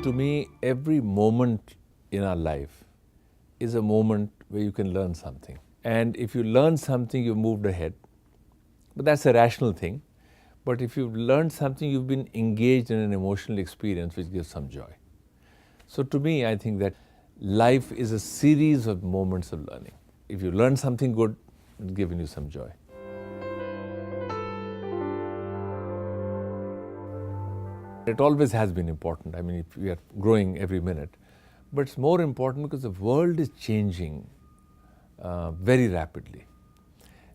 To me, every moment in our life is a moment where you can learn something. And if you learn something, you've moved ahead. But that's a rational thing. But if you've learned something, you've been engaged in an emotional experience which gives some joy. So to me, I think that life is a series of moments of learning. If you learn something good, it's given you some joy. It always has been important. I mean, we are growing every minute. But it's more important because the world is changing very rapidly.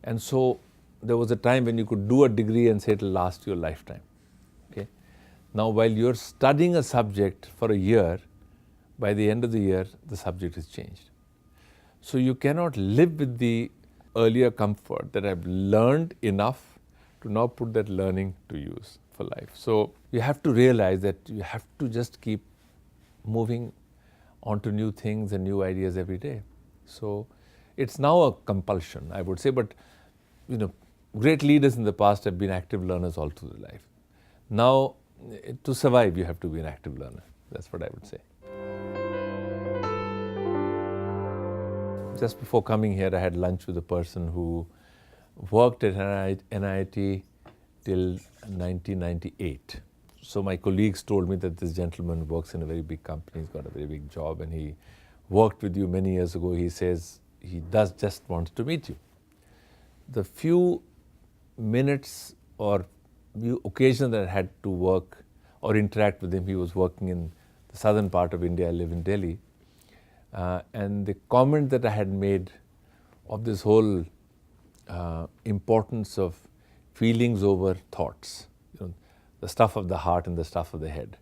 And so there was a time when you could do a degree and say it'll last you a lifetime. Okay? Now, while you're studying a subject for a year, by the end of the year, the subject is changed. So you cannot live with the earlier comfort that I've learned enough to now put that learning to use for life. So you have to realize that you have to just keep moving onto new things and new ideas every day. So it's now a compulsion, I would say, but great leaders in the past have been active learners all through their life. Now, to survive, you have to be an active learner. That's what I would say. Just before coming here, I had lunch with a person who worked at NIT till 1998. So my colleagues told me that this gentleman works in a very big company, he's got a very big job, and he worked with you many years ago. He says he just wants to meet you. The few minutes or few occasions that I had to work or interact with him, he was working in the southern part of India, I live in Delhi. And the comment that I had made of this whole importance of feelings over thoughts, the stuff of the heart and the stuff of the head.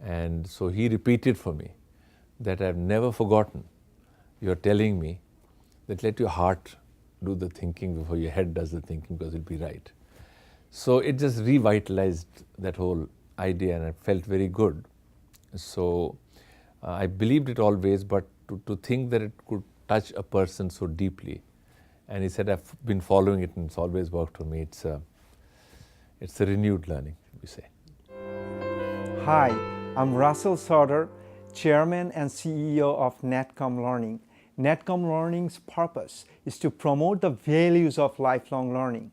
And so he repeated for me that I've never forgotten. You're telling me that let your heart do the thinking before your head does the thinking, because it'll be right. So it just revitalized that whole idea, and I felt very good. So I believed it always, but to think that it could touch a person so deeply. And he said, I've been following it and it's always worked for me. It's a renewed learning, we say. Hi, I'm Russell Sarder, Chairman and CEO of Netcom Learning. Netcom Learning's purpose is to promote the values of lifelong learning.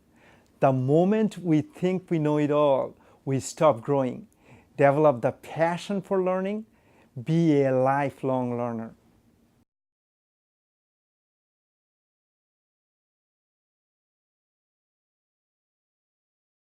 The moment we think we know it all, we stop growing. Develop the passion for learning, be a lifelong learner.